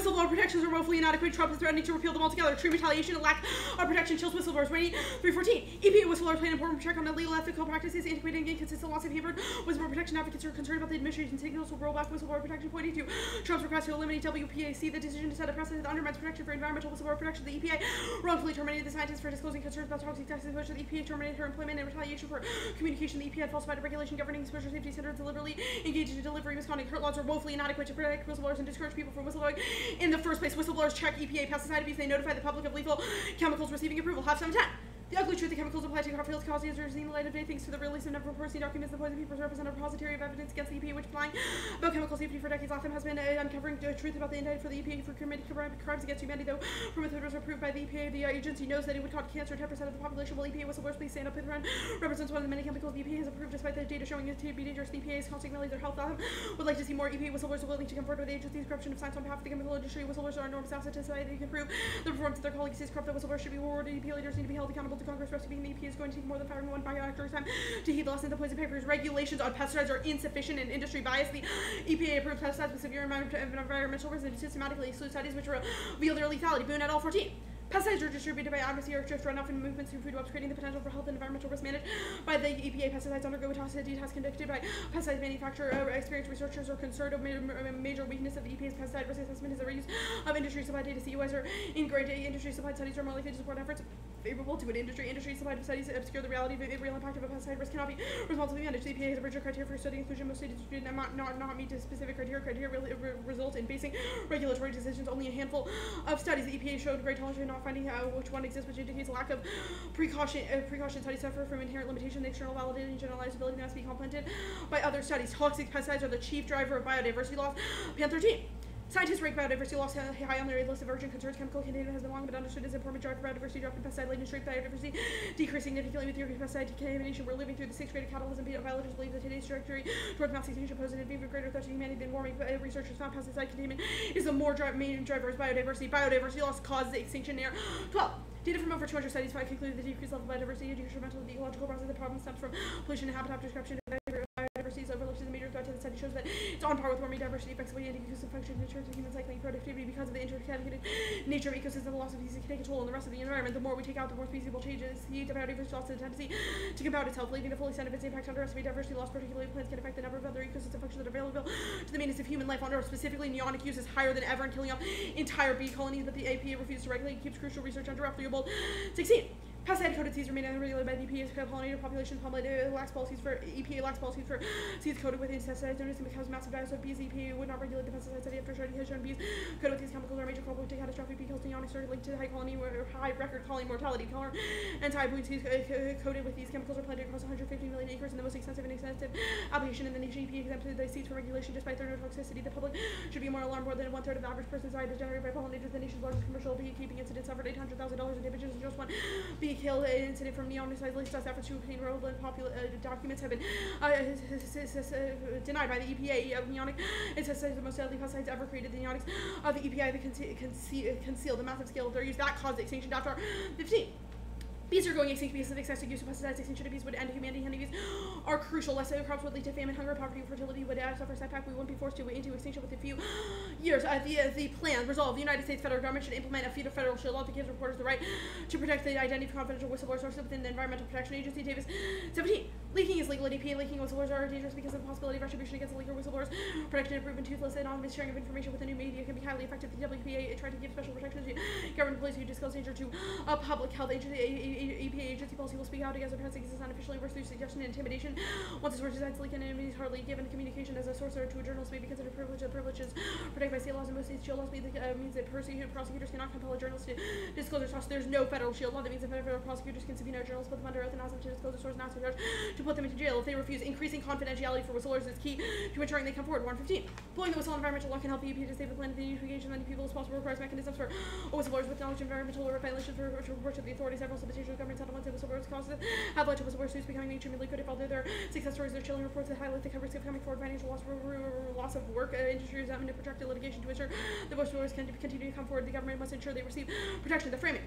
Whistleblower protections are woefully inadequate. Trump is threatening to repeal them altogether. Extreme retaliation and lack of protection chills whistleblowers. Rating 314. EPA whistleblowers play an important check on illegal ethical practices, antiquated and inconsistent laws have hampered whistleblower protection advocates are concerned about the administration's signals will roll back whistleblower protection. Pointing to Trump's request to eliminate WPAC, the decision to set a precedent that undermines protection for environmental whistleblower protection. The EPA wrongfully terminated the scientists for disclosing concerns about toxic toxins. The EPA terminated her employment in retaliation for communication. The EPA had falsified a regulation governing exposure safety standards, deliberately engaged in delivery misconduct. Her laws are woefully inadequate to protect whistleblowers and discourage people from whistleblowing in the first place. Whistleblowers check EPA pesticide abuse. They notify the public of lethal chemicals receiving approval. Half 710. The ugly truth, the chemicals applied to crop fields cause hazards in the light of day. Thanks to the release of never foreseen documents, the poison papers represent a repository of evidence against the EPA, which lying about chemical safety for decades. Latham has been uncovering the truth about the indictment for the EPA for committing crimes against humanity. Though permit was approved by the EPA, the agency knows that it would cause cancer 10% of the population. Will EPA whistleblowers please stand up? Pithrun represents one of the many chemicals the EPA has approved, despite the data showing it to be dangerous. The EPA is constantly their health. Latham would like to see more EPA whistleblowers willing to come forward with the agency's corruption of science on behalf of the chemical industry. Whistleblowers are enormous assets to society. They can prove the performance of their colleagues is corrupt. The whistleblowers should be rewarded. EPA leaders need to be held accountable to Congress. Rescuing the EPA is going to take more than firing one bioactor time to heed the lesson. The poison papers regulations on pesticides are insufficient and industry bias. The EPA approved pesticides with severe environmental risks and systematically exclude studies which reveal their lethality. Boone et al. 14. Pesticides are distributed by atmosphere or drift runoff and movements through food webs, creating the potential for health and environmental risk managed by the EPA. Pesticides undergo a toxicity test conducted by pesticide manufacturer. Experienced researchers are concerned of major weakness of the EPA's pesticide risk assessment is the reuse of industry supplied data. CUIs are ingrained industry supplied studies are more likely to support efforts favorable to an industry. Industry supplied studies obscure the reality of the real impact of a pesticide risk cannot be responsibly managed. The EPA has a rigid criteria for study inclusion. Most states do not meet the specific criteria. Criteria result in basing regulatory decisions. Only a handful of studies. The EPA showed great tolerance in not finding which one exists, which indicates a lack of precaution. Studies suffer from inherent limitation. The external validity and generalizability must be complemented by other studies. Toxic pesticides are the chief driver of biodiversity loss. Pan 13. Scientists rank biodiversity loss high on their list of urgent concerns. Chemical contamination has been long but understood as an important driver for biodiversity. Drop in pesticide-laden straight biodiversity decreased significantly with the pesticide contamination. We're living through the 6th grade of catalyst. Biologists believe that today's trajectory towards mass extinction poses an even greater threat to humanity than warming. Researchers found pesticide contamination is the main driver of biodiversity. Biodiversity loss causes the extinction near 12. Data from over 200 studies concluded the decreased level of biodiversity is detrimental to the ecological process. The problem stems from pollution and habitat destruction. Biodiversity is overlooked as a major threat to the study shows that it's on par with warming. Diversity effectively and ecosystem functions in terms of human cycling productivity because of the interconnected nature of ecosystems. The loss of these can take control on the rest of the environment. The more we take out, the more feasible changes. The biodiversity loss has a tendency to compound itself, leaving the full extent of its impact. Underestimate diversity loss, particularly plants, can affect the number of other ecosystem functions that are available to the maintenance of human life on Earth. Specifically, neonic use is higher than ever in killing off entire bee colonies, but the EPA refuses to regulate and keeps crucial research under wraps. 16. Pesticide-coated seeds remain unregulated by the EPA's pollinator population. EPA lacks policies for seeds coated with insecticides. Noticing because massive diets of bees, EPA would not regulate the pesticide study after study has shown bees coated with these chemicals are a major culprit to catastrophic bee kills. Neonics are linked to high record colony mortality. Color and Thai seeds coated with these chemicals are planted across 150 million acres in the most extensive and extensive application in the nation. EPA exempted the seeds from regulation despite their no toxicity. The public should be more alarmed. More than 1/3 of the average person's diet is generated by pollinators. The nation's largest commercial beekeeping incident suffered $800,000 in damages in just one bee killed. An incident from neonicide list does efforts to obtain relevant documents have been denied by the EPA. Neonic insecticides are the most deadly pesticides ever created. The neonics of the EPA that conceal the massive scale of their use that caused the extinction after 15. Bees are going extinct because of excessive use of pesticides. Extinction of bees would end humanity. Honeybees are crucial. Less crops would lead to famine, hunger, poverty, and fertility would suffer setback. We wouldn't be forced into extinction within a few years. The plan resolved. The United States federal government should implement a federal shield law that gives reporters the right to protect the identity of confidential whistleblower sources within the Environmental Protection Agency. Davis 17. Leaking is legal at EPA. Leaking whistleblowers are dangerous because of the possibility of retribution against the leaker. Whistleblowers protection and proven toothless. Anonymous sharing of information with the new media can be highly effective. The WPA tried to give special protection to government employees who disclose danger to public health. EPA agency policy will speak out against offense exists unofficially works through suggestion and intimidation. Once its source decides to leak and is hardly given communication as a source or to a journalist may be considered privilege. The privilege is protected by state laws and most states. Shield laws means that prosecutors cannot compel a journalist to disclose their source. There's no federal shield law that means that federal prosecutors can subpoena a journalist, put them under oath, and ask them to disclose their source and ask them to put them into jail if they refuse. Increasing confidentiality for whistleblowers is key to ensuring they come forward. 115. Blowing the whistle on environmental law can help the EPA to save the planet. They need to engage as many people as possible. Requires mechanisms for whistleblowers with knowledge of environmental violations to report to the authorities. Several substitutions of government settlements and whistleblowers causes have led to whistleblower suits becoming mainstream and liquid. If although their success stories are chilling reports that highlight the risk of coming forward, financial loss of work, industry resentment, and protracted litigation to ensure the whistleblowers can continue to come forward. The government must ensure they receive protection. The framing.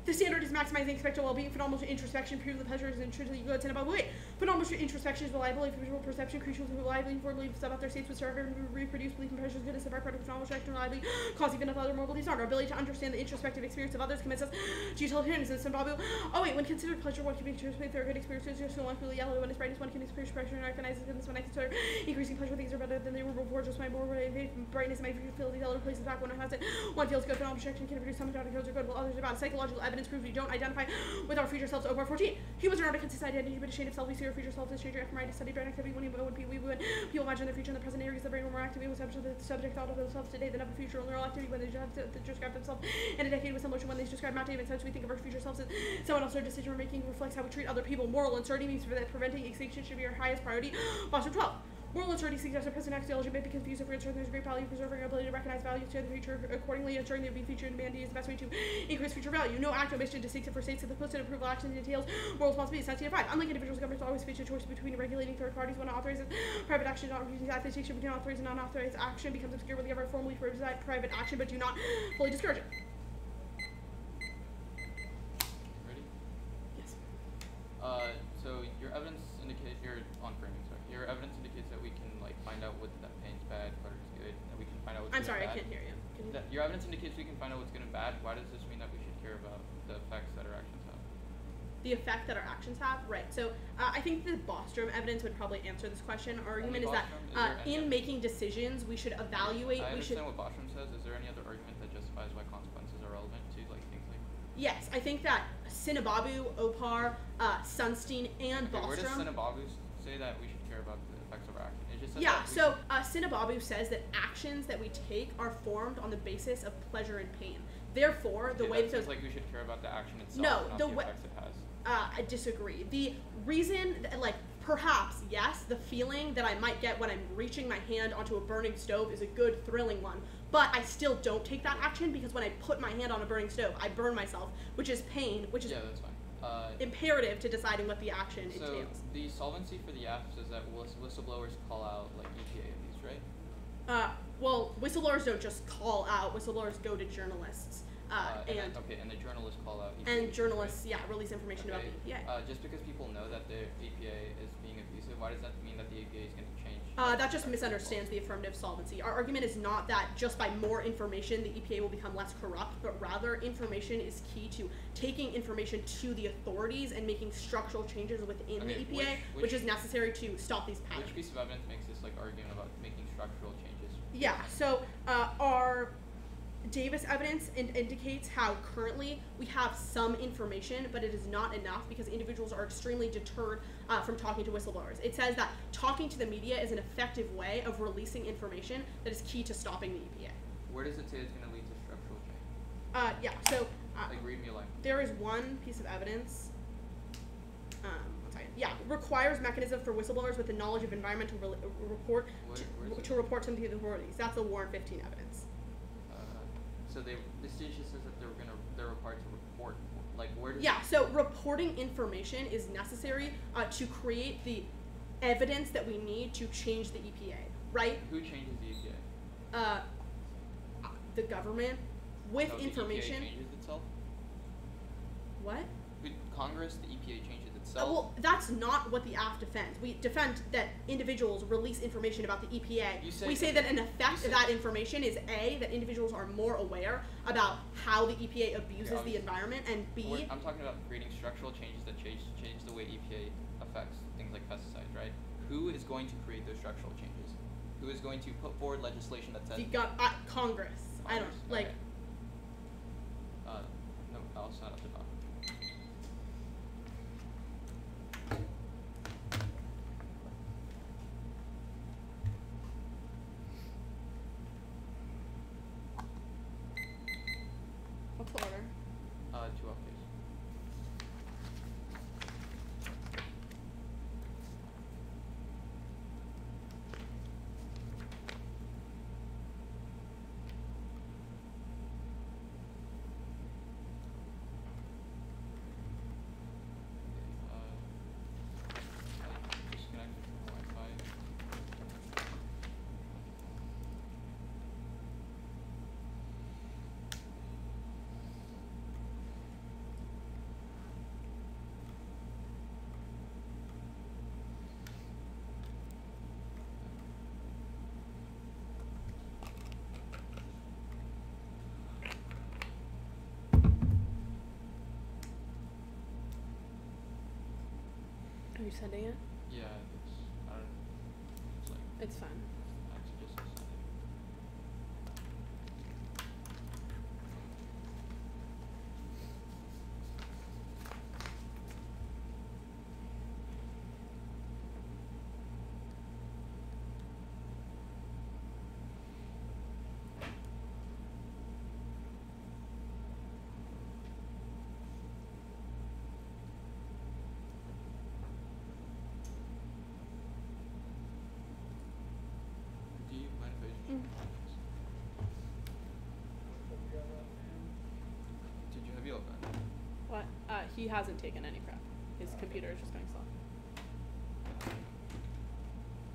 The standard is maximizing expected well-being. Phenomenal introspection proves the pleasure is intrinsically good and above weight. Phenomenal introspection is reliable, visual perception, crucial to reliably inform beliefs about their states which are reproduce belief and pleasure goodness of our product. Phenomenal reaction reliably cause even if other more beliefs aren't. Our ability to understand the introspective experience of others commits us to utilitarianism. Babu. Oh wait, when considered pleasure, one can be experienced with their good experiences. Just so one can yellow when it's brightness, one can experience pressure and recognize goodness. When I consider increasing pleasure, things are better than they were before. Just my more brightness and my feel these other places back when it has it. One feels good. Phenomenal projection can produce some feels are good, while others are bad. Psychological evidence proves we don't identify with our future selves. Over 14. Humans are not a consistent identity, but a shade of self. We see our future self as stranger after to study brain activity when people imagine their future in the present areas of the brain were more active. With the subject thought of themselves today than of the future neural activity when they have to describe themselves in a decade with similar to when they describe not even sense we think of our future selves as someone else. Our decision making reflects how we treat other people. Moral uncertainty means that preventing extinction should be our highest priority. Boston 12. Moral uncertainty suggests that present axiology may be confused if we're uncertain there's great value, preserving our ability to recognize values to the future. Accordingly, ensuring there will be future and humanity is the best way to increase future value. No act or mission distinctive for states of the posted approval action details moral responsibility. 5. Unlike individuals, governments always face a choice between regulating third parties when authorizes private action, not refusing that. The distinction between authorized and unauthorized action becomes obscure when the ever formally prohibit private action, but do not fully discourage it. Ready? Yes. So your evidence indicates your evidence indicates that we can like find out what that pain's bad, what is good, and we can find out what's I'm good sorry, and bad. I can't hear you. Your evidence indicates we can find out what's good and bad. Why does this mean that we should care about the effects that our actions have? The effect that our actions have, right? So I think the Bostrom evidence would probably answer this question. Our argument is that in making decisions, we should evaluate. I understand what Bostrom says. Is there any other argument that justifies why consequences are relevant to like things like? Yes, I think that Sinababu, Opar, Sunstein, and Bostrom. Where does Sinababu say that we should care about the effects of our action? It just says Sinababu says that actions that we take are formed on the basis of pleasure and pain. Therefore, the way that says like we should care about the action itself, not the effects it has. I disagree. The reason, perhaps, yes, the feeling that I might get when I'm reaching my hand onto a burning stove is a good, thrilling one. But I still don't take that action because when I put my hand on a burning stove, I burn myself, which is pain, which is that's fine. Imperative to deciding what the action entails. So the solvency for the app says that whistleblowers call out like EPA of these, right? Well, whistleblowers don't just call out. Whistleblowers go to journalists. And the journalists call out EPA. And journalists, release information about the EPA. Just because people know that the EPA is being abusive, why does that mean that the EPA is going to change? That just misunderstands the affirmative solvency. Our argument is not that just by more information the EPA will become less corrupt, but rather information is key to taking information to the authorities and making structural changes within the EPA, which is necessary to stop these patterns. Which piece of evidence makes this argument about making structural changes? Yeah, so our Davis evidence indicates how currently we have some information, but it is not enough because individuals are extremely deterred from talking to whistleblowers. It says that talking to the media is an effective way of releasing information that is key to stopping the EPA. Where does it say it's going to lead to structural change? Read me a line. There is one piece of evidence. Requires mechanism for whistleblowers with the knowledge of environmental report to report to the authorities. That's the Warren 15 evidence. So this just says that they're required to report. Like where does so reporting information is necessary to create the evidence that we need to change the EPA, right? Who changes the EPA? The government with information. The EPA changes itself? What? Congress, the EPA changes itself? Well, that's not what the AF defends. We defend that individuals release information about the EPA. We say that an effect of that information is A, that individuals are more aware about how the EPA abuses the environment, and B... I'm talking about creating structural changes that change the way EPA affects things like pesticides, right? Who is going to create those structural changes? Who is going to put forward legislation that says... Congress. I don't... Okay. No, I'll sign up the bottom. What's the order? 2 up, please. you sending it? Yeah, I don't. It's like. It's fine. I suggest you send it. Do you mind if I just Did you have your open? What? He hasn't taken any prep. His computer is just going slow.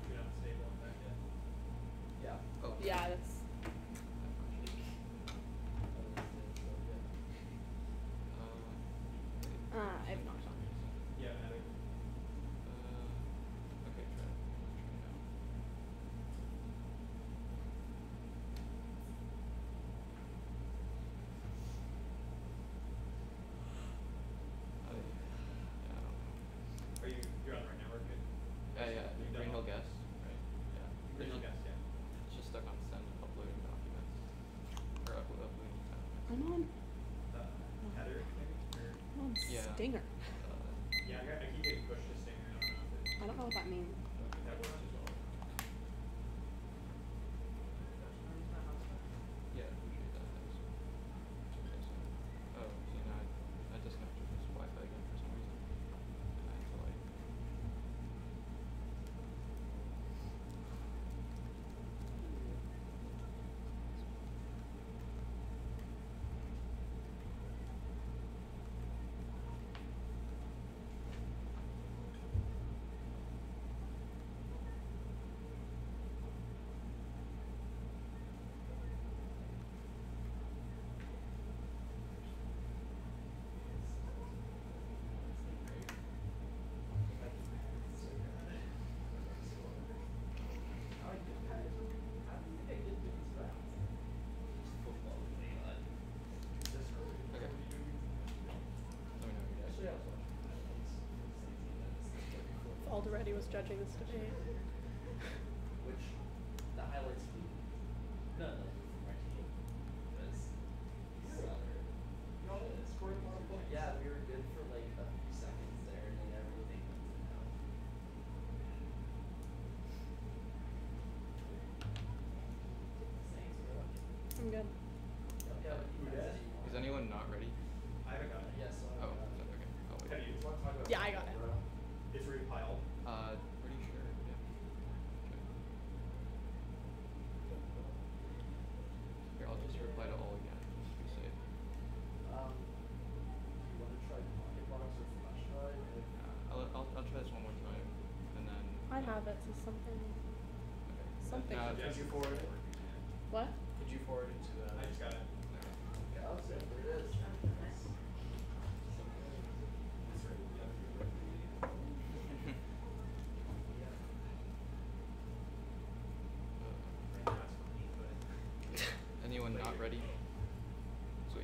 You're not stable on that yet? Yeah. Oh. Yeah, that's. I have not done. Yeah, Matic. Okay, try it. Try it out. Yeah, I don't know. Are you're on the right network? Good. Yeah, You done Greenhill all- guest, right? Yeah. Greenhill guest, yeah. It's just stuck on send uploading documents. Or uploading documents. I'm on. Heather, maybe? Or, I'm on Yeah. Stinger. yeah, I keep getting pushed to Stinger. I don't know if I don't know what that means. that works as well. Yeah, appreciate that. Thanks. Okay, so, oh, see now I disconnected this Wi-Fi again for some reason. I had to like. Okay. Let me know when you're ready. Alderete was judging this debate. Which the highlights we none of them from our team because yeah, we were good for like a few seconds there and then everything went down. Thanks, bro. I'm good. Is anyone not ready? I haven't got it. Yes. Oh, okay. I'll wait. Have you? Yeah, I got it. It's repiled. Pretty sure, yeah. Okay. Here, I'll just reply to all again, just to be safe. You want to try pocket box or flash drive? I'll try this one more time, and then. I have it to something. Okay. Something. Now, Did you forward it? What? Did you forward it to I just got it. Yeah, I'll say there it is. Anyone not ready? Sweet.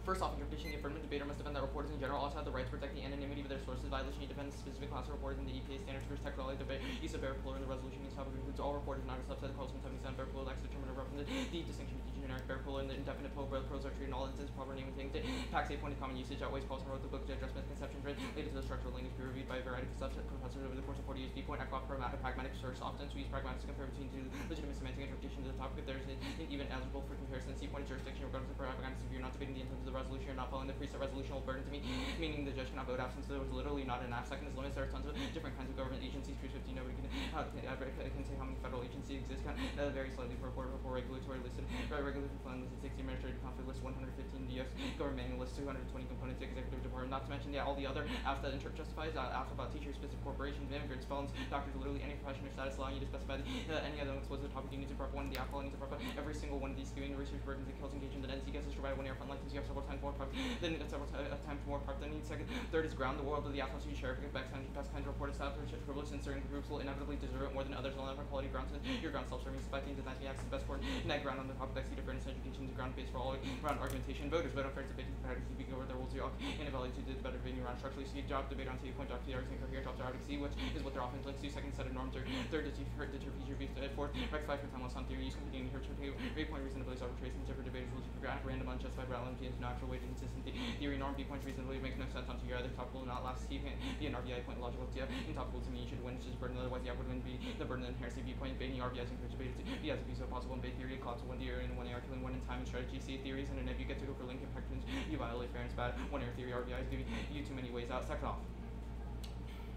First off, in condition, the affirmative debater must defend that reporters in general also have the right to protect the anonymity of their sources. Violation of defense specific class of reporters in the EPA standards for technology debate. Use of bear-puller in the resolution means topic includes all reporters, not a subset of Carlson 77 bear-puller lacks determinative reference. The distinction between generic bear-puller and the indefinite pull pros are treated in all instances proper name and things. Tax 8 common usage outweighs Carlson wrote the book to address misconceptions related to the structural language peer reviewed by a variety of professors over the course of 40 years. B-point equap pragmatic search often so use pragmatics to compare between two legitimate semantic interpretation to the topic if there is an even eligible for comparison. C-point jurisdiction regardless of pragmatics if you're not debating the intent of the resolution, you're not following the preset resolutional burden to me, meaning the judge cannot vote absent, so there was literally not an half second is limits. There are tons of different kinds of government agencies. 350, nobody can say how many federal agencies exist. Vary slightly for report before regulatory listed, regulatory plan listed 60 administrative conflict list 115 DS government manual list 220 components executive department. Not to mention all the other after that justifies after about teachers, specific corporations, immigrants, felons, doctors, literally any profession or status allowing you to specify any other explicit topic you need to prep one of the alcohol needs to prep every single one of these skewing the research burdens and kills engagement that NC gets us provided when air front license. You have several times more prep than times more prep than needs. Second, third is ground the world of the athlete you share because best kinds of reported staff or privilege and certain groups will inevitably deserve it more than others. Will have quality ground your ground self-serving spectating does not be access best for net ground on the topic that see difference education to ground based for all around argumentation. Voters vote on fair debate to speak over their rules to inability to do the better being around structurally see job debate on point doctor the argument coherent top to see which is what they're often like to second set of norms or third deter future beef fourth rectify for timeless on theory use competing here to rate point reasonably arbitrary and different debaters will random unjustified reality into natural weight inconsistency theory norm b points reasonably makes no sense onto your other topical not last c can't be an RBI point logical to in topical to me you should win which is burden otherwise the outward win be the burden of inherency b point baiting RBIs encourage debate to be as be so possible in bait theory clock to one theory and one AR killing one in time and strategy c theories and if you get to go for link impactions you violate fairness bad one air theory RBIs give you too many ways out second off.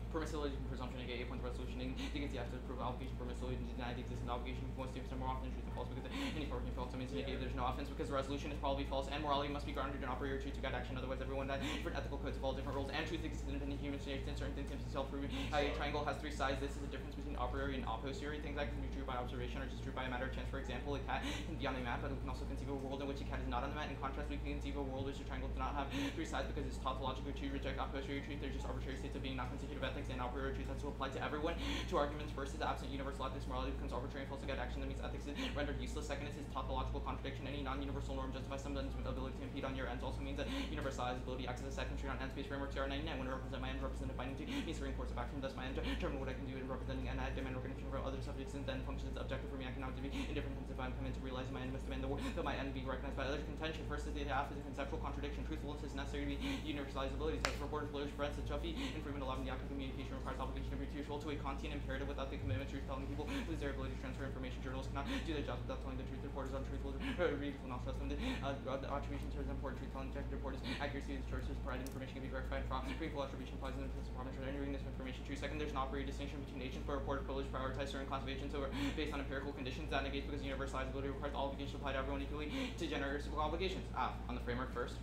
Permissibility presumption negate 8 point resolutioning against the active proof obligation permissibility to deny the existing obligation most statements are more often truth than false because any parking false means negate there's no offense because the resolution is probably false and morality must be grounded in operator truth to guide action otherwise everyone that different ethical codes follow different rules and truth exists in human nature certain things can be self-proving a triangle has 3 sides this is the difference between a priori and a posteriori things that can be true by observation or just true by a matter of chance for example a cat can be on a map but we can also conceive of a world in which a cat is not on the map in contrast we can conceive of a world in which a triangle does not have 3 sides because it's tautologically to reject a posteriori truth they're just arbitrary states of being not constitutive ethics and a priori truth to apply to everyone. 2 arguments. First is absent universal ethics. Morality becomes arbitrary and false to guide action. That means ethics is rendered useless. Second is his tautological contradiction. Any non-universal norm justifies someone's ability to impede on your ends. Also means that universalizability acts as a second tree on end-space frameworks. CR99. When I represent my end, represented by entity means certain course of action. Thus, my end determine what I can do in representing and I demand recognition from other subjects and then functions objective for me. I cannot be indifferent if I'm coming to realize my end must demand that my end be recognized by others. Contention. First is the half is a conceptual contradiction. Truthfulness is necessary to be universalizability. Such reporters, lawyers, friends, and Chuffy, and freedom allowing the act of communication requires obligation to be truthful to a Kantian imperative without the commitment to truth telling people lose their ability to transfer information. Journalists cannot do their jobs without telling the truth. Reporters untruthful, readers will not trust them. The attribution to important truth telling objective reporters accuracy of the choices provided information can be verified from meaningful attribution applies in the performance of rendering this information true. Second, there's an operating distinction between agents where reporter privilege prioritize certain class of agents over based on empirical conditions that negates because universalizability requires all obligations to apply to everyone equally to generate reciprocal obligations. On the framework first.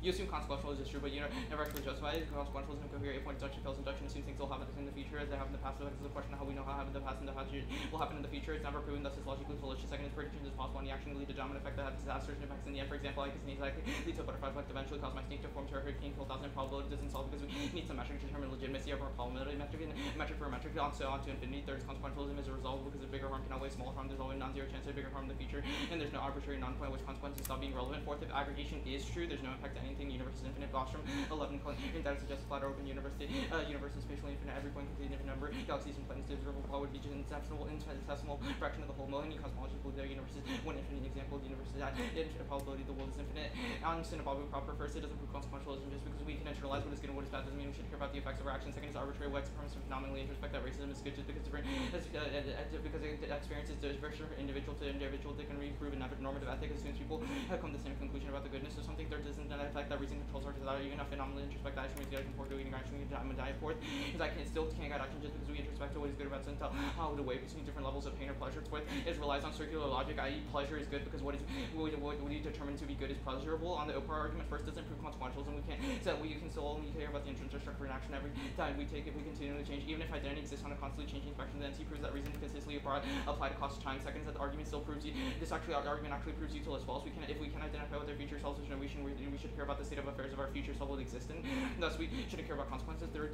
You assume consequentialism is true, but you never actually justify it. Consequentialism can cohere 8 point deduction fails induction assumes things will happen in the future as they have in the past. So this is a question of how we know how happened in the past and the past will happen in the future. It's never proven, thus it's logically foolish. The second is predictions is possible and the action can lead to domino effect that has disasters and effects in the end. For example, like a sneeze likely lead to a butterfly effect eventually cause my snake to form to a hurricane kill 1,000 probability doesn't solve because we need some metric to determine legitimacy of our probability metric and metric for a metric on to infinity. Third is consequentialism is a result because a bigger harm can outweigh smaller harm. There's always non-zero chance of bigger harm in the future and there's no arbitrary non-point which consequences stop being relevant. Fourth, if aggregation is true, there's no impact to anything. Universe is infinite. Bostrom 11 in that suggests flat or open universe is spatially infinite, every point contains an infinite number, galaxies and planets divisible, what would be an infinitesimal fraction of the whole million, cosmological the universe is one infinite example of the universe is that infinite probability the world is infinite. Einstein and proper first, it doesn't prove consequentialism just because we can internalize what is good and what is bad doesn't mean we should care about the effects of our actions. Second is arbitrary white supremacy phenomenally in respect that racism is good just because different because experience is diverse from individual to individual. They can reprove a normative ethic as soon as people have come to the same conclusion about the goodness of something. There doesn't affect that reason controls our desire. You enough anomaly introspect that action means I can afford doing action I'm a diet fourth because I can still can't guide action just because we introspect what is good about something how the way between different levels of pain or pleasure. Fourth is relies on circular logic, i.e. pleasure is good because what we determine to be good is pleasurable. On the Oprah argument first doesn't prove consequentialism. We can't so we can still only care about the intrinsic structure in action every time we take it we continually change even if identity exists on a constantly changing spectrum. The NC proves that reason to consistently apply to cost of time. Second is that the argument still proves this argument actually proves util as false. If we can identify with our future selves, we should care about the state of affairs of our future self will exist in. Thus, we shouldn't care about consequences. Third,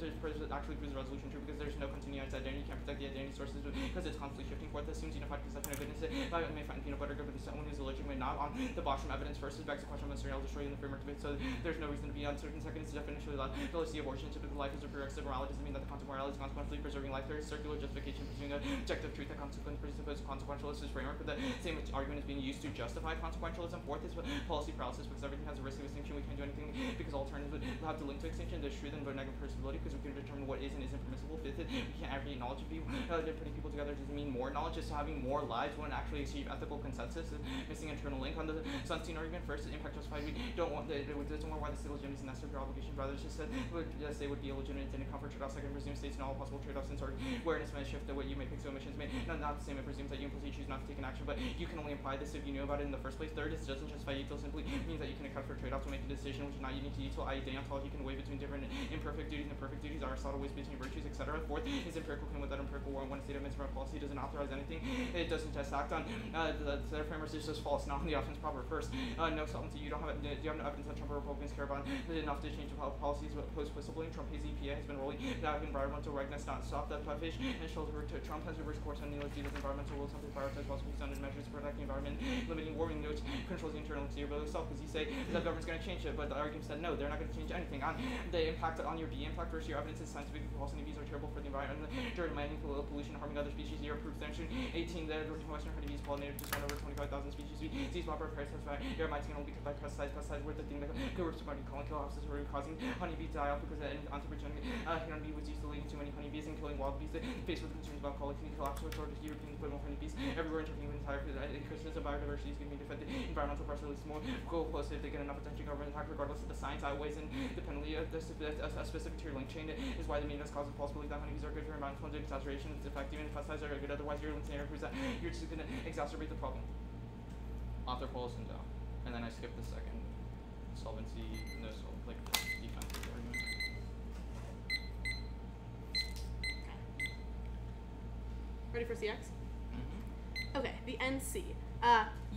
actually proves the resolution true because there's no continuous identity. You can't protect the identity sources because it's constantly shifting. Fourth, assumes unified conception of goodness. I may find peanut butter good, but someone who's allergic may not. On the Bostrom evidence, first is back to the question of uncertainty. I'll destroy you in the framework debate, so there's no reason to be uncertain. Second is definitionally validity abortion. Typically, life is a prerequisite. Morality doesn't mean that the concept of morality is consequentially preserving life. There is circular justification pursuing an objective truth that consequently presupposes consequentialist framework, but the same argument is being used to justify consequentialism. Fourth is policy paralysis because everything has a risk of extinction. We can't do anything because alternatives would have to link to extinction. There's truth and negative permissibility because we can determine what is and isn't permissible. Fifth, we can't aggregate knowledge of people. Putting people together doesn't mean more knowledge, just having more lives won't actually achieve ethical consensus. Missing internal link. On the Sunstein argument, first, the impact justified. We don't want it doesn't want why the civil legitimacy is necessary for obligation. Rather, it's just that they would be illegitimate and comfort trade-offs. Second, presume states and all possible trade-offs since our awareness may shift the way you may pick so emissions may not the same. It presumes that you implicitly choose not to take an action, but you can only imply this if you knew about it in the first place. Third, it doesn't justify util, simply means that you can account for trade-offs to make a decision which is not unique to util, i.e. deontology can weigh between different imperfect duties and perfect duties. Aristotle weighs between virtues, etc. Fourth, is empirical can without empirical war. When a state of mental policy doesn't authorize anything, it doesn't just act on. The framers is just false. Not on the offense proper. First, no solvency. You have no evidence that Trump or Republicans care about enough to change the policies post whistleblowing. Trump his EPA has been rolling out environmental readiness not stop that fish and shoulder to Trump has reversed course on needless deals environmental rules simply prioritize possible sounded measures to protect the environment, limiting warming notes, controls the internal exterior itself, because you say the government's going to change it, but the argument said no, they're not going to change anything. On the impact on your bee impact versus your evidence is scientifically false and bees are terrible for the environment during mining pollution harming other species. Your proof section 18 that Western honeybees pollinated just over 25,000 species. These proper parasites your mites can only be cut by pesticides. Pesticides were the thing that could respond to colony kill officers were causing honeybee die off because anthropogenic honeybee was used to leading too many honeybees and killing wild bees. Faced with concerns about colony kill officers or the European equivalent honeybees everywhere intervening with entire Christmas and biodiversity is going to be defended. Environmental press release more go close if they get enough attention. Government attack regardless of the science outweighs independently a specific to your link chain is why the meanness causes false belief that honeybees are good for environmental exaggeration. It's effective and pesticides are good. Otherwise, your link scenario proves that you're just going to exacerbate the problem. Author Paulus and Zhou. And then I skipped the second solvency, no like defensive argument. Ready for CX? Mm-hmm. Okay, the NC.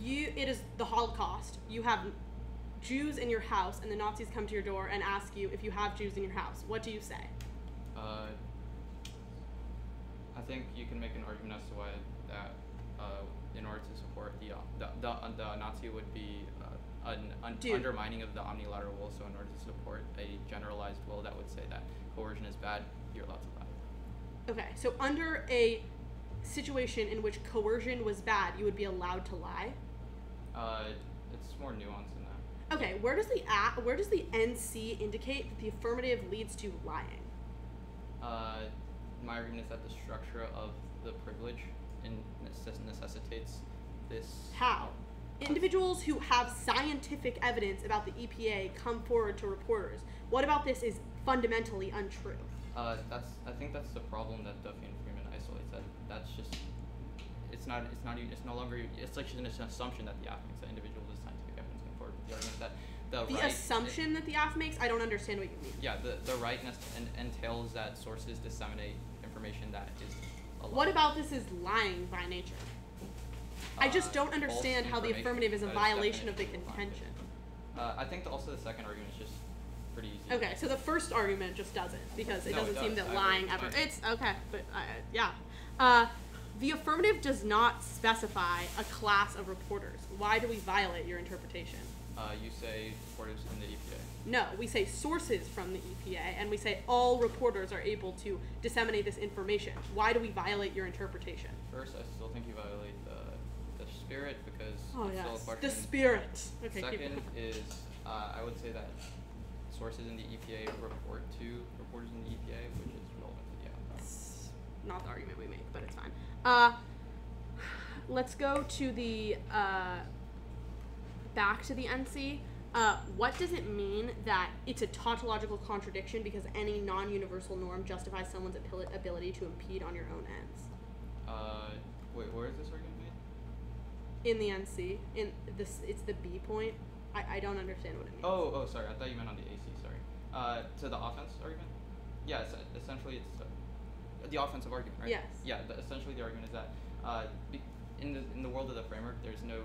It is the Holocaust. You have Jews in your house, and the Nazis come to your door and ask you if you have Jews in your house. What do you say? I think you can make an argument as to why that in order to support the Nazi would be undermining of the omnilateral will. So in order to support a generalized will that would say that coercion is bad, you're allowed to lie. Okay, so under a situation in which coercion was bad, you would be allowed to lie? It's more nuanced than that. Okay, where does the NC indicate that the affirmative leads to lying? My argument is that the structure of the privilege necessitates this. How? Individuals who have scientific evidence about the EPA come forward to reporters. What about this is fundamentally untrue? I think that's the problem that Duffy and Freeman isolates. That's just it's no longer it's like an assumption that the AF makes that individuals with scientific evidence come forward with the argument that the assumption that the AF makes? I don't understand what you mean. Yeah, the rightness entails that sources disseminate information that is allowed. What about this is lying by nature? I just don't understand how the affirmative is a violation of the contention. I think also the second argument is just pretty easy. Okay, so the first argument just doesn't, because it doesn't seem that lying ever. It's okay, but yeah. The affirmative does not specify a class of reporters. Why do we violate your interpretation? You say reporters in the EPA. No, we say sources from the EPA, and we say all reporters are able to disseminate this information. Why do we violate your interpretation? First, I still think you violate the spirit because it's still a question. The spirit. Okay. Second is I would say that sources in the EPA report to reporters in the EPA, which is relevant to the outcome. It's not the argument we make, but it's fine. Let's go to the back to the NC. What does it mean that it's a tautological contradiction because any non-universal norm justifies someone's ability to impede on your own ends? Wait, where is this argument made? In the NC. It's the B point. I don't understand what it means. Oh, sorry. I thought you meant on the AC. Sorry. To the offense argument. Yeah, essentially it's the offensive argument, right? Yes. Yeah. Essentially, the argument is that in the world of the framework, there's no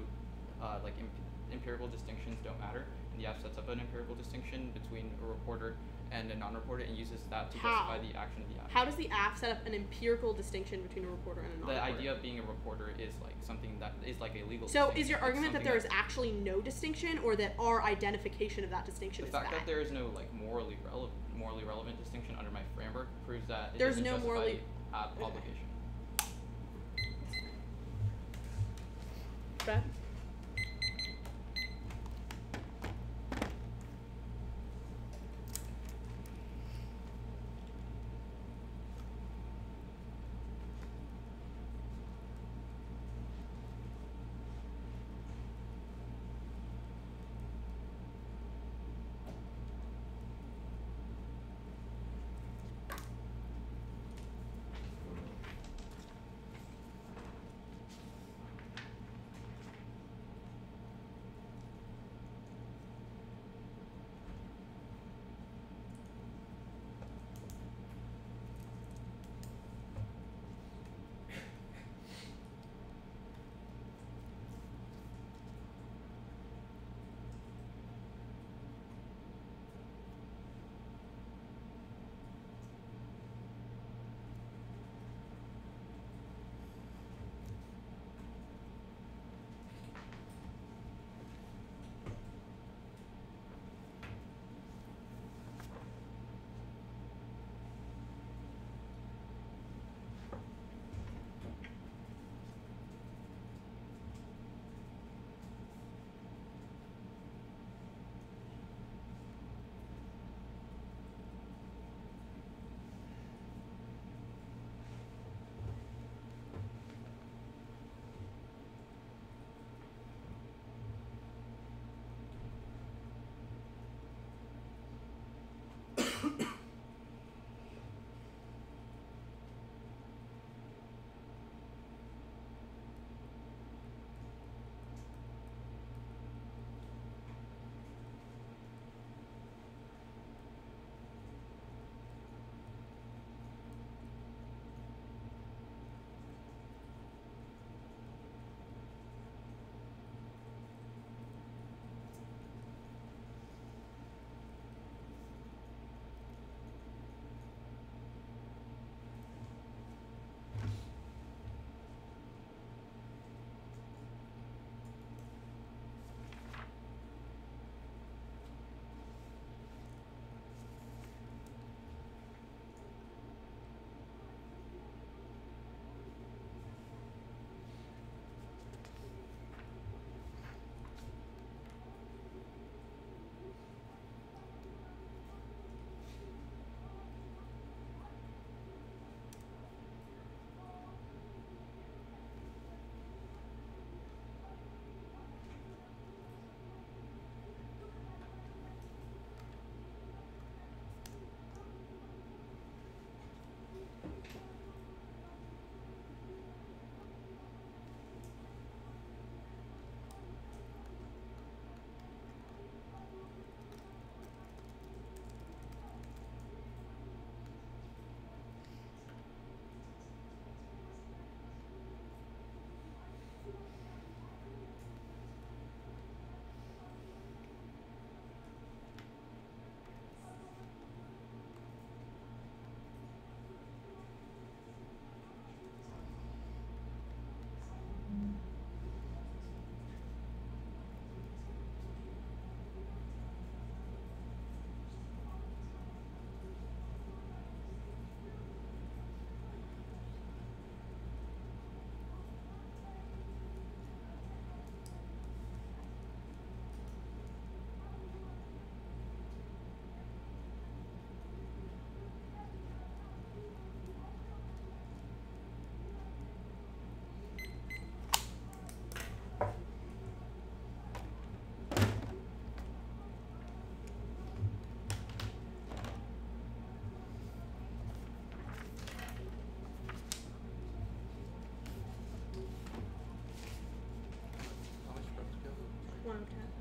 empirical distinctions don't matter, and the AF sets up an empirical distinction between a reporter and a non-reporter and uses that to justify the action of the AF. How does the AF set up an empirical distinction between a reporter and a non-reporter? The idea of being a reporter is like something that is like a legal So is your argument that there is actually no distinction, or that our identification of that distinction is bad? The fact that there is no like morally relevant distinction under my framework proves that it there's doesn't no justify morally obligation. Brad?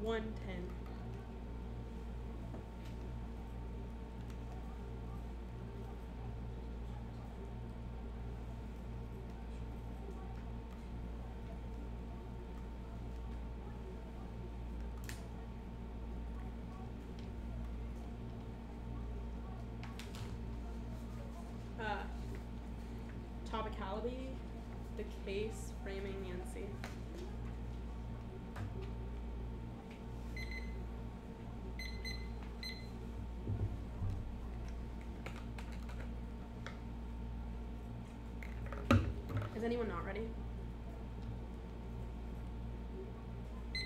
110. Topicality, the case, framing, Yancy. Is anyone not ready?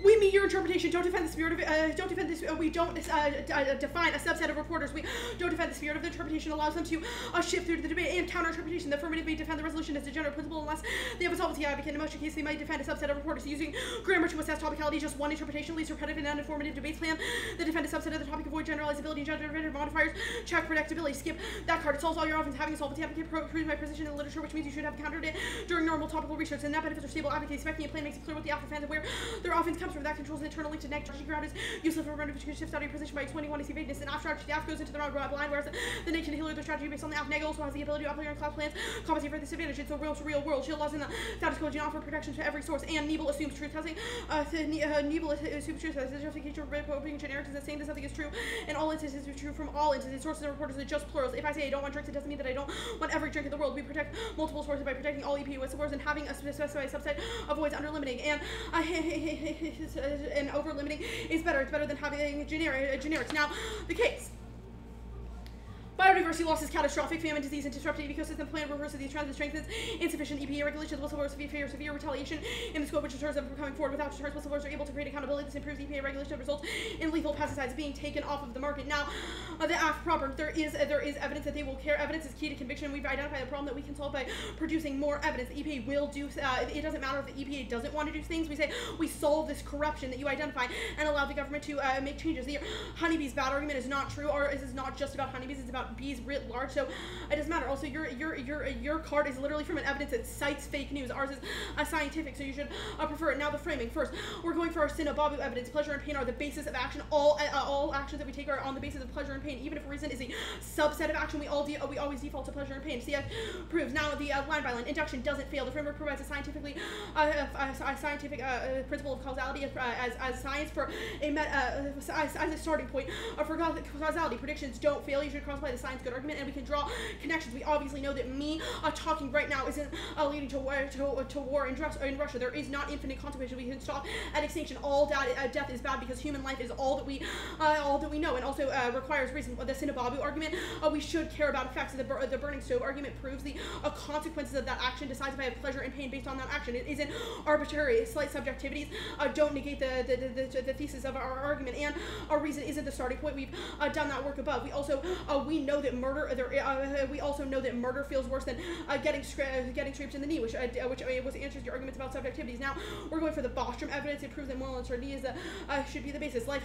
We meet your interpretation. Don't defend the spirit of don't defend this. We don't define a subset of reporters. We don't defend the spirit of the interpretation. Allows them to shift through the debate and counter interpretation. The affirmative may defend the resolution as a general principle unless they have a solvency advocate. In most cases, they might defend a subset of reporters using grammar to assess topicality. Just one interpretation leads to repetitive and uninformative debates. Plan the defend a subset of the topic. Avoid generalizability and gender modifiers. Check predictability. Skip that card. It solves all your offense. Having a solvency advocate proves my position in the literature, which means you should have countered it during normal topical research. And that benefits are stable advocates. Expecting a plan makes it clear what the alpha fans and where their offense comes from. That controls the internal link to negative strategy ground is useless for running to shift out of your position by explaining one is vagueness. And off strategy, the alpha goes into the wrong blind, whereas the nation healer their strategy based on the alpha neg also has the ability to apply your class plans, compensate for this advantage. It's a real world. Shield laws in the status quo do offer protection to every source. And Nebel assumes truth testing. Nebel assumes truth testing. The justification for opening generics is the same that something is true in all instances is true from all instances. Sources and reporters are just plurals. If I say I don't want drinks, it doesn't mean that I don't want every drink in the world. We protect multiple sources by protecting all EP whistleblowers and having a specified subset avoids under limiting. And over limiting is better. It's better than having generics. Now, the case. Biodiversity loss is catastrophic. Famine, disease, and disrupted ecosystem. Plan reverses these trends and strengthens insufficient EPA regulation. The whistleblowers severe retaliation in the scope which deters them from coming forward. Without deterrence, whistleblowers are able to create accountability. This improves EPA regulation and results in lethal pesticides being taken off of the market. Now, the AF proper, there is evidence that they will care. Evidence is key to conviction. We've identified a problem that we can solve by producing more evidence. The EPA will do. It doesn't matter if the EPA doesn't want to do things. We say we solve this corruption that you identify and allow the government to make changes. The honeybees bad argument is not true, or is not just about honeybees. It's about bees writ large. So it doesn't matter. Also, your card is literally from an evidence that cites fake news. Ours is scientific, so you should prefer it. Now the framing. First, we're going for our Sinababu evidence. Pleasure and pain are the basis of action. All actions that we take are on the basis of pleasure and pain. Even if reason is a subset of action, we always default to pleasure and pain. CF proves. Now the line by line induction doesn't fail. The framework provides a scientific principle of causality as science for as a starting point for causality. Predictions don't fail. You should cross-apply the science good argument, and we can draw connections. We obviously know that me talking right now isn't leading to war in Russia. There is not infinite consequences. We can stop at extinction. All death is bad because human life is all that we know, and also requires reason. The Sinababu argument, we should care about effects. The burning stove argument proves the consequences of that action. Decides if I have pleasure and pain based on that action. It isn't arbitrary. Slight subjectivities don't negate the thesis of our argument, and our reason isn't the starting point. We've done that work above. We also we know that murder. We also know that murder feels worse than getting scraped in the knee, which answers your arguments about subjectivities. Now we're going for the Bostrom evidence. It proves that moral uncertainty should be the basis. Life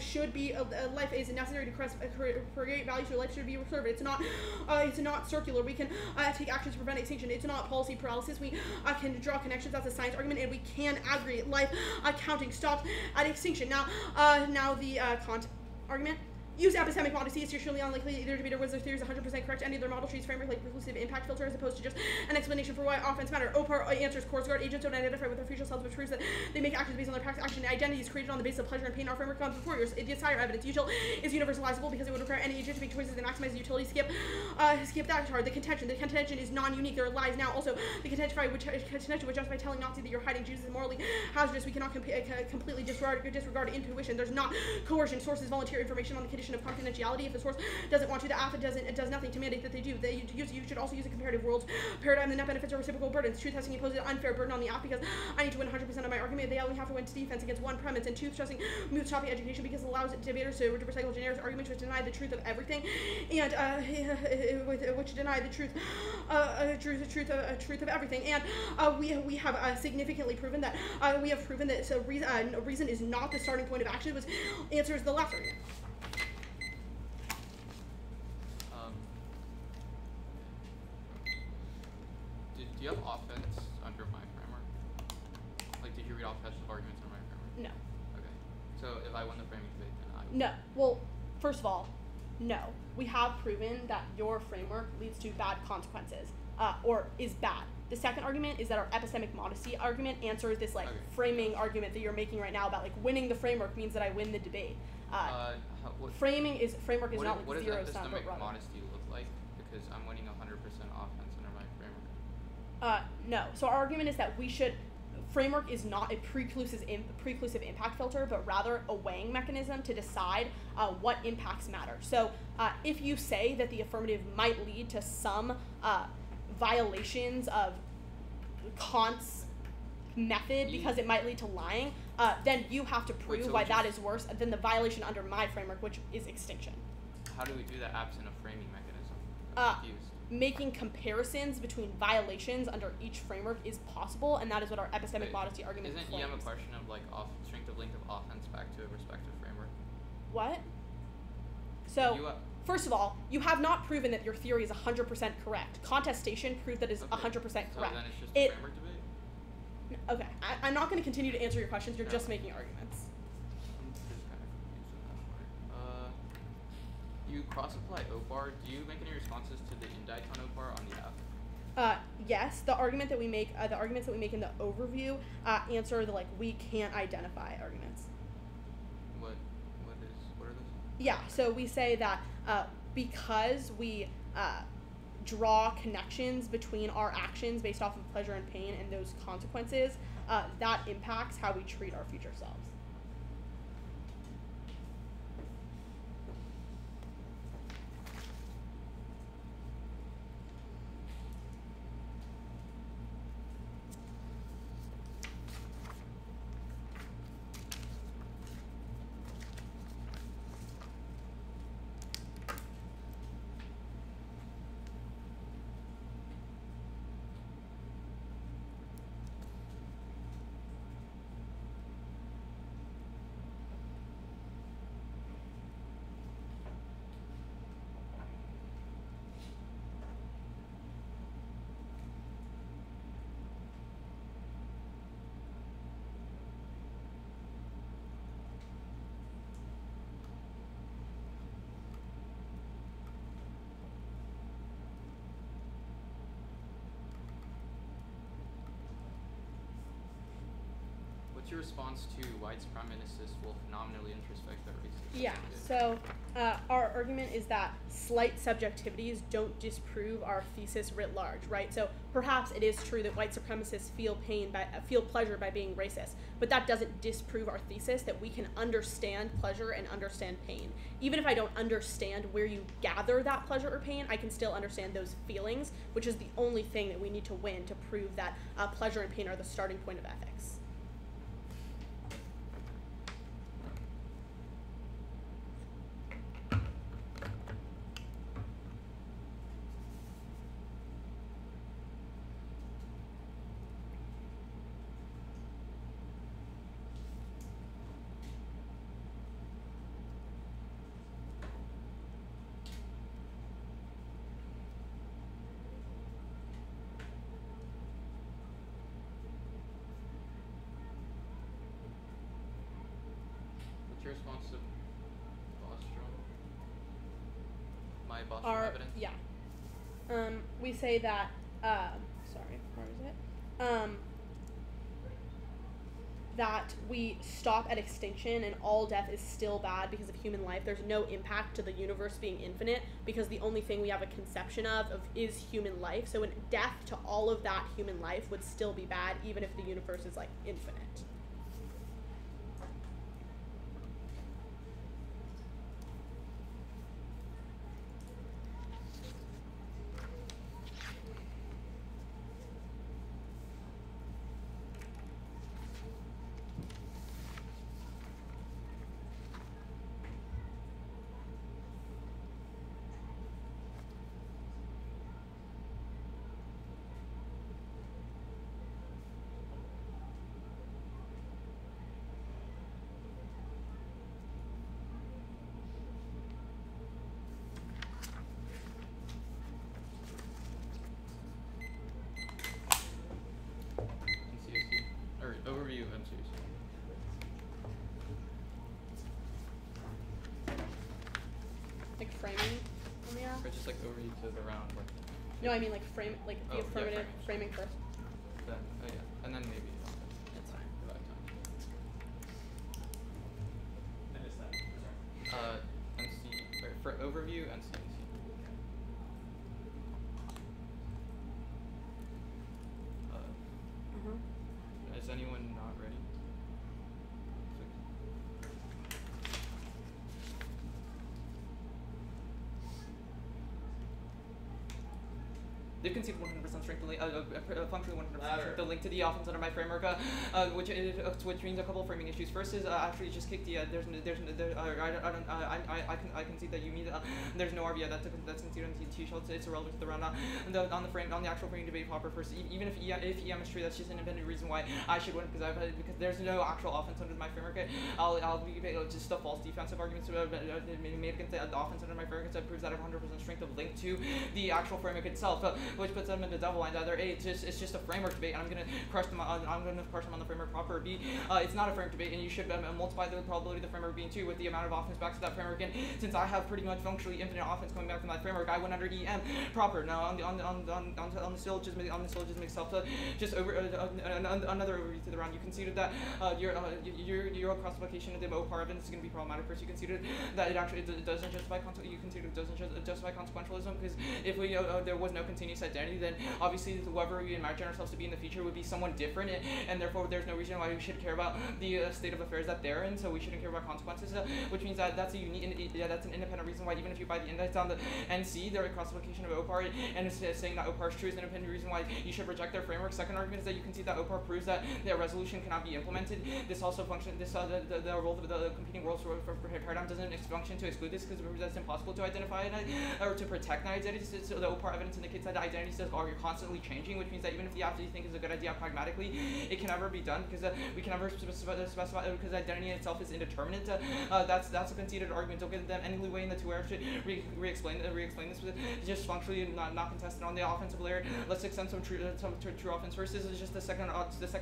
is necessary to create value, so life should be preserved. It's not circular. We can take actions to prevent extinction. It's not policy paralysis. We can draw connections. That's a science argument, and we can aggregate life. Counting stops at extinction. Now the Kant argument. Use epistemic modesty. It's usually unlikely either debater was their theory is 100% correct. Any other model treats framework like reclusive impact filter as opposed to just an explanation for why offense matter. OPAR answers course guard agents don't identify with their future selves, which proves that they make actions based on their past action. Identity is created on the basis of pleasure and pain. Our framework comes before yours. It higher evidence. Util is universalizable because it would require any agent to make choices that maximize the utility. Skip that card. The contention is non-unique. There are lies now. Also, the contention would justify telling Nazi that you're hiding Jews is morally hazardous. We cannot completely disregard intuition. There's not coercion. Sources volunteer information on the condition of confidentiality. If the source doesn't want to, the AFA does nothing to mandate that they do. You should also use a comparative worlds paradigm. The net benefits are reciprocal burdens. Truth testing imposes an unfair burden on the AF because I need to win 100% of my argument. They only have to win defense against one premise. And truth testing moves topic education because it allows debaters to recycle generic arguments which deny the truth of everything, and which deny the truth of everything. And we have significantly proven that reason is not the starting point of action. It was answers the left argument. Do you have offense under my framework? Like, did you read offensive arguments under my framework? No. Okay. So So if I win the framing debate, then I win. No. Well, first of all, no. We have proven that your framework leads to bad consequences, or is bad. The second argument is that our epistemic modesty argument answers this like framing argument that you're making right now about like winning the framework means that I win the debate. Framework is not like zero sum, but epistemic rather. modesty look like? Because I'm winning 100% offense under my framework. No. So our argument is that framework is not a preclusive impact filter, but rather a weighing mechanism to decide what impacts matter. So if you say that the affirmative might lead to some violations of Kant's method because it might lead to lying, then you have to prove why that is worse than the violation under my framework, which is extinction. How do we do that absent a framing mechanism? I'm confused. Making comparisons between violations under each framework is possible, and that is what our epistemic modesty argument Isn't claims. EM a question of like strength of link of offense back to a respective framework? What? So, first of all, you have not proven that your theory is 100% correct. Contestation proved that it is 100% correct. So then it's just a framework debate? Okay, I'm not going to continue to answer your questions. You're just making arguments. I'm just kind of confused with that part. You cross-apply OPAR. Do you make any responses to the indicts on OPAR on the app? Yes, the arguments that we make in the overview answer the like we can't identify arguments. What are those? Yeah, so we say that because we draw connections between our actions based off of pleasure and pain and those consequences, that impacts how we treat our future selves. What's your response to white supremacists will phenomenally introspect that racism? Yeah, so our argument is that slight subjectivities don't disprove our thesis writ large, right? So perhaps it is true that white supremacists feel pleasure by being racist, but that doesn't disprove our thesis that we can understand pleasure and understand pain. Even if I don't understand where you gather that pleasure or pain, I can still understand those feelings, which is the only thing that we need to win to prove that pleasure and pain are the starting point of ethics. Your response to Bostrom? My Bostrom evidence? Yeah. We say that, sorry, where is it? That we stop at extinction and all death is still bad because of human life. There's no impact to the universe being infinite because the only thing we have a conception of is human life. So death to all of that human life would still be bad even if the universe is like infinite. Overview of MCC. Like framing on the Or just like overview to the round. Or No, I mean like frame, like the Oh, yeah, affirmative framing first. then, oh yeah, and then maybe. That's fine. I missed that. Sorry. NC, or for overview, NC. Is anyone not ready? They've conceded 100% strength, functionally 100% strength, the link to the offense under my framework, which means a couple of framing issues. First is actually just kick the I can see that you need there's no RBI that's conceded on T shots. It's irrelevant to the round on the actual framing debate proper. First, even if EM is true, that's just an independent reason why I should win because there's no actual offense under my framework. I'll be just a false defensive arguments made against the offense under my framework that proves that I have 100% strength of link to the actual framework itself. Which puts them into double lines. Either A, it's just a framework debate, and I'm gonna crush them on the framework proper. B, it's not a framework debate, and you should multiply the probability of the framework being 2 with the amount of offense back to that framework. And since I have pretty much functionally infinite offense coming back to my framework, I went under EM proper. Now on the syllogism itself, just over another overview to the round. You conceded that your classification of the OPAR evidence is going to be problematic. First, you conceded that it doesn't justify consequentialism because if there was no continuous identity, then obviously whoever we imagine ourselves to be in the future would be someone different, and therefore there's no reason why we should care about the state of affairs that they're in, so we shouldn't care about consequences, which means that that's an independent reason why even if you buy the index on the NC, their classification of OPAR, and it's saying that OPAR is true is an independent reason why you should reject their framework. Second argument is that you can see that OPAR proves that their resolution cannot be implemented. This also functions, the role of the competing worlds for paradigm doesn't function to exclude this because that's impossible to identify it, or to protect an identity, so the OPAR evidence indicates that the identities are constantly changing, which means that even if the app that you think is a good idea pragmatically, it can never be done because we can never specify because identity itself is indeterminate. That's a conceded argument. Don't give them any leeway in the two areas. Re-explain this. It's just functionally not contested on the offensive layer. Let's extend some true offense. First is just the second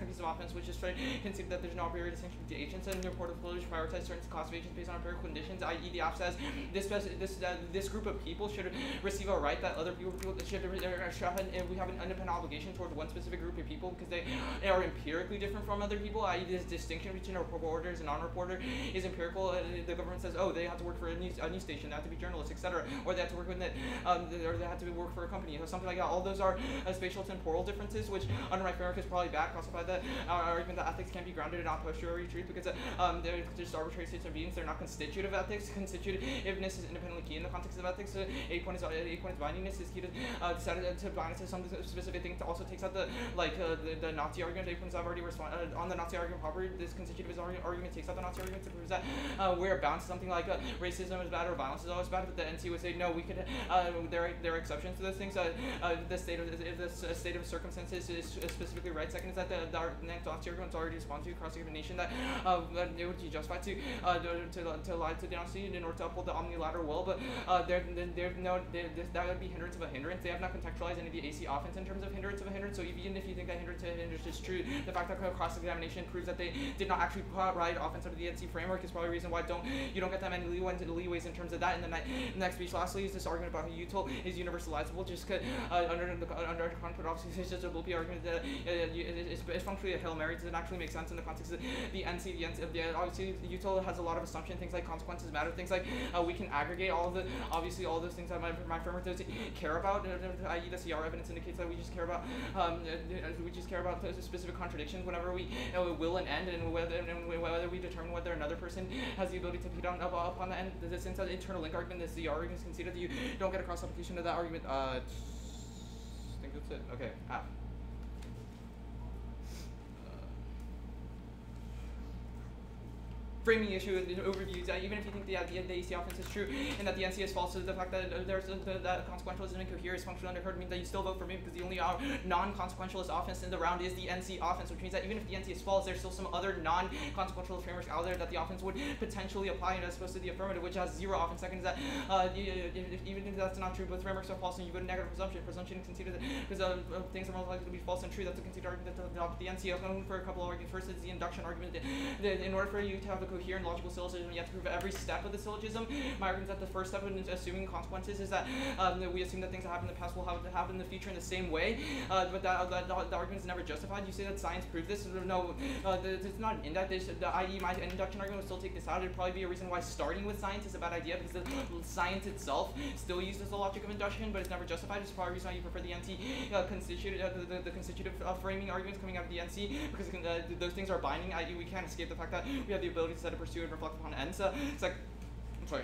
piece of offense, which is trying to concede that there's no a priori distinction between the agents, and the report of flows prioritize certain class of agents based on empirical conditions. I.e., the app says this group of people should receive a right that other people should we have an independent obligation towards one specific group of people because they are empirically different from other people. I.e., this distinction between a reporter and a non-reporter is empirical. The government says, oh, they have to work for a news station, they have to be journalists, etc., or they have to work with it, or they have to work for a company, or something like that. All those are spatial temporal differences, which under my framework is probably bad. Classified that argument that ethics can't be grounded in a posteriori truth because they're just arbitrary states of beings. They're not constitutive ethics. Constitutiveness is independently key in the context of ethics. A point is bindingness is key to blindness to some specific thing. To also takes out the Nazi argument. A point I've already responded on the Nazi argument proper. This constitutivist argument takes out the Nazi argument to prove that we're bound to something like racism is bad or violence is always bad. But the NC would say no. We could. There are exceptions to those things. The state of circumstances is specifically right. Second is that the next Nazi argument already responded to cross-examination that it would be justified to lie to the Nazi in order to uphold the omnilateral will. But that would be hindrance of a hindrance. They have not contextualized any of the AC offense in terms of hindrance of a hindrance. So even if you think that hindrance of a hindrance is true, the fact that cross-examination proves that they did not actually provide offense under the NC framework is probably a reason why you don't get that many leeways in terms of that. And then next speech, lastly, is this argument about util is universalizable. Just under conflict, obviously, it's just a loopy argument that it's functionally a Hail Mary. It doesn't actually make sense in the context of the NC. Obviously, the util has a lot of assumption. Things like consequences matter. Things like we can aggregate all those things that my framework doesn't care about. I.e., the CR evidence indicates that we just care about the specific contradictions whenever we will and end, and whether we determine whether another person has the ability to feed upon the end. Since that internal link argument, the CR argument is conceded that you don't get a cross application of that argument. I think that's it. Okay. Framing issue and overviews, even if you think the AC offense is true and that the NC is false, so the fact that there's that consequentialism and incoherence is functionally underheard means that you still vote for me because the only non-consequentialist offense in the round is the NC offense, which means that even if the NC is false, there's still some other non-consequential frameworks out there that the offense would potentially apply, and as opposed to the affirmative, which has zero offense. Second is that even if that's not true, both frameworks are false, and you go to negative presumption is conceded because things are more likely to be false and true. That's a conceded argument that the NC for a couple of arguments. First is the induction argument. In order for you to have the coherent logical syllogism. You have to prove every step of the syllogism. My argument is that the first step in assuming consequences is that we assume that things that happen in the past will happen in the future in the same way, but the argument is never justified. You say that science proved this. No, it's not an index. I.e., my induction argument would still take this out. It'd probably be a reason why starting with science is a bad idea, because the science itself still uses the logic of induction, but it's never justified. It's probably a reason why you prefer the the constitutive framing arguments coming out of the NC, because those things are binding. I.e., we can't escape the fact that we have the ability to set a pursue and reflect upon ends. It's like, I'm sorry.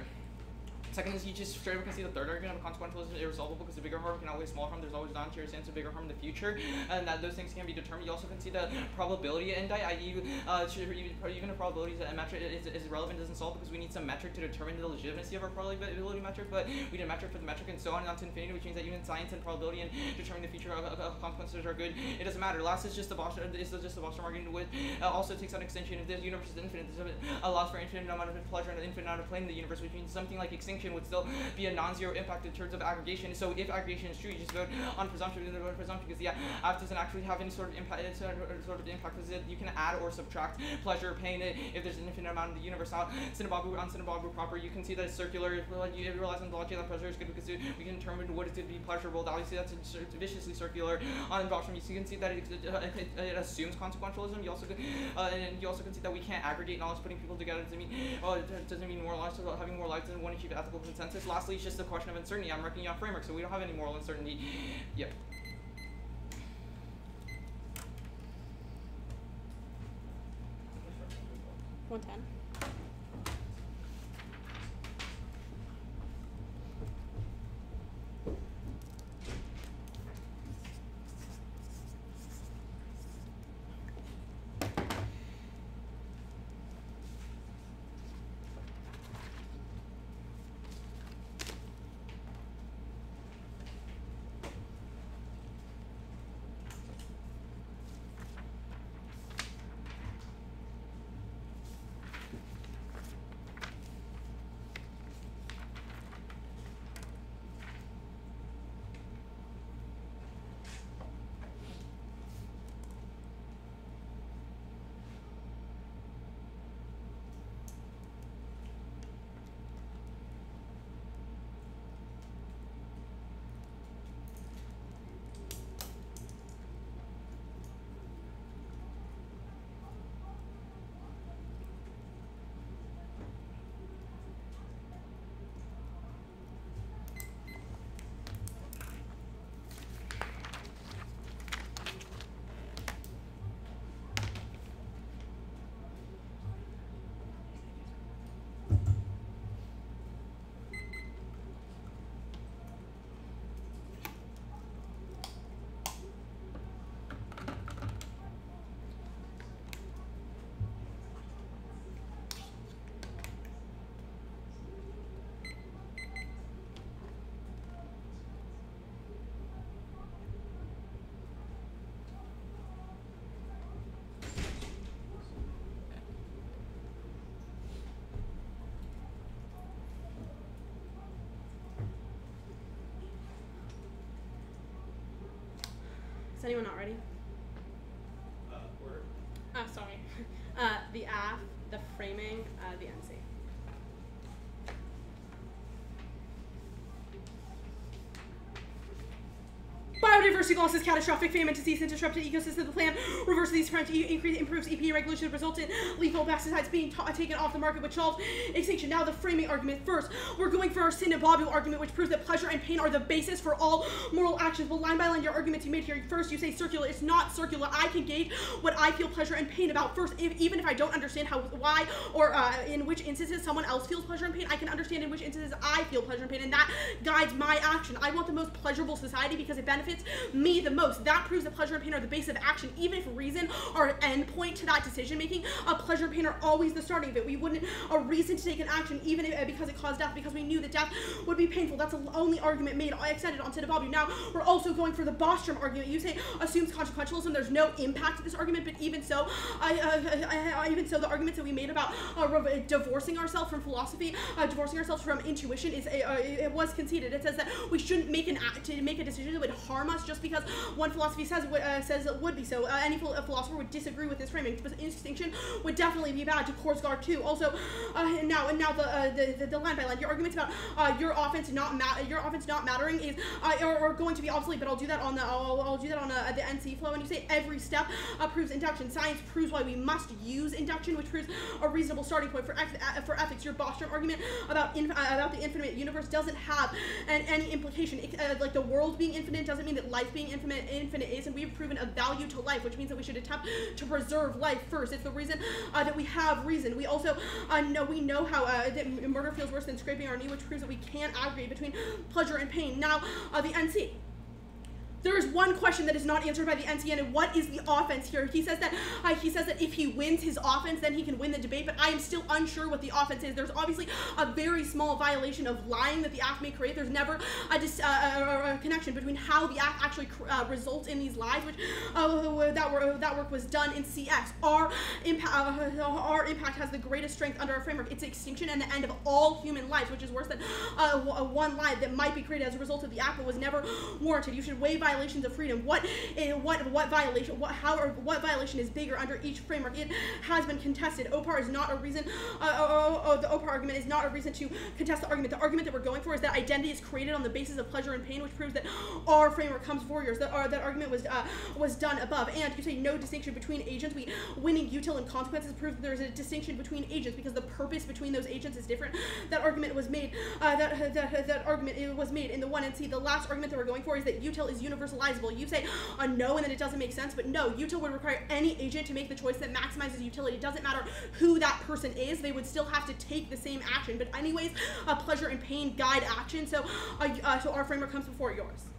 Second is you just straight up can see the third argument of consequentialism is irresolvable because the bigger harm can outweigh the smaller harm. There's always non-interior sense of bigger harm in the future, and that those things can be determined. You also can see the probability indite, i.e. Even a probability is a metric is relevant doesn't solve because we need some metric to determine the legitimacy of our probability metric, but we need a metric for the metric and so on and to infinity, which means that even science and probability and determining the future consequences are good. It doesn't matter. Last is just the Bostrom argument, which also takes on extinction. If the universe is infinite, this allows for infinite amount of pleasure and an infinite amount of plane in the universe, which means something like extinction would still be a non-zero impact in terms of aggregation. So if aggregation is true, you just vote on presumption. You vote on presumption because the F doesn't actually have any sort of impact. Because you can add or subtract pleasure or pain if there's an infinite amount in the universe. Now, Cinnaboglu proper, you can see that it's circular. You realize on the logic that pleasure is good because we can determine what is going to be pleasurable. Obviously, that's viciously circular. On Bostrom, you can see that it assumes consequentialism. You also can see that we can't aggregate knowledge. Putting people together doesn't mean more lives. Having more lives than one achieve ethical consensus. Lastly, it's just a question of uncertainty. I'm working on framework, so we don't have any moral uncertainty. Yep. One 10. Is anyone not ready? Order. Sorry. The AF, the framing, the NC. Biodiversity loss is catastrophic. Famine, disease, and disrupted ecosystem of the plant. Reverse these trends improves EPA regulation, results in lethal pesticides being taken off the market, which solves extinction. Now the framing argument. First, we're going for our Cinnaboglu argument, which proves that pleasure and pain are the basis for all moral actions. Well, line by line, your arguments you made here. First, you say circular. It's not circular. I can gauge what I feel pleasure and pain about. First, even if I don't understand why, or in which instances someone else feels pleasure and pain, I can understand in which instances I feel pleasure and pain, and that guides my action. I want the most pleasurable society because it benefits me the most. That proves that pleasure and pain are the base of action. Even if reason are an end point to that decision making, pleasure and pain are always the starting of it. We wouldn't a reason to take an action even if, because it caused death, because we knew that death would be painful. That's the only argument made extended on Cinnaboglu. Now we're also going for the Bostrom argument. You say assumes consequentialism. There's no impact to this argument, but even so, even so, the arguments that we made about divorcing ourselves from philosophy, divorcing ourselves from intuition is it was conceded. It says that we shouldn't make a decision that would harm us just just because one philosophy says it would be so. Any philosopher would disagree with this framing. Distinction would definitely be bad to course guard too. Also, now the line by line, your arguments about your offense not mattering is are going to be obsolete. But I'll do that on the the NC flow. And you say every step proves induction. Science proves why we must use induction, which proves a reasonable starting point for ethics. Your Bostrom argument about the infinite universe doesn't have any implication. Like the world being infinite doesn't mean that life being infinite is, and we've proven a value to life, which means that we should attempt to preserve life first. It's the reason that we have reason. We also know how that murder feels worse than scraping our knee, which proves that we can't aggregate between pleasure and pain. Now, the NC. There is one question that is not answered by the NCN, and what is the offense here? He says that if he wins his offense, then he can win the debate, but I am still unsure what the offense is. There's obviously a very small violation of lying that the act may create. There's never a connection between how the act actually results in these lies, which that work was done in CX. Our impact has the greatest strength under our framework. It's extinction and the end of all human lives, which is worse than one lie that might be created as a result of the act but was never warranted. You should weigh violations of freedom. What violation is bigger under each framework? It has been contested. OPAR is not a reason. The OPAR argument is not a reason to contest the argument. The argument that we're going for is that identity is created on the basis of pleasure and pain, which proves that our framework comes before yours. That argument was done above. And you say no distinction between agents. Winning util and consequences proves that there's a distinction between agents because the purpose between those agents is different. That argument was made. That argument was made in the 1NC. The last argument that we're going for is that util is universalizable. You say no, and then it doesn't make sense, but no, util would require any agent to make the choice that maximizes utility. It doesn't matter who that person is, they would still have to take the same action. But anyways, pleasure and pain guide action, so our framework comes before yours.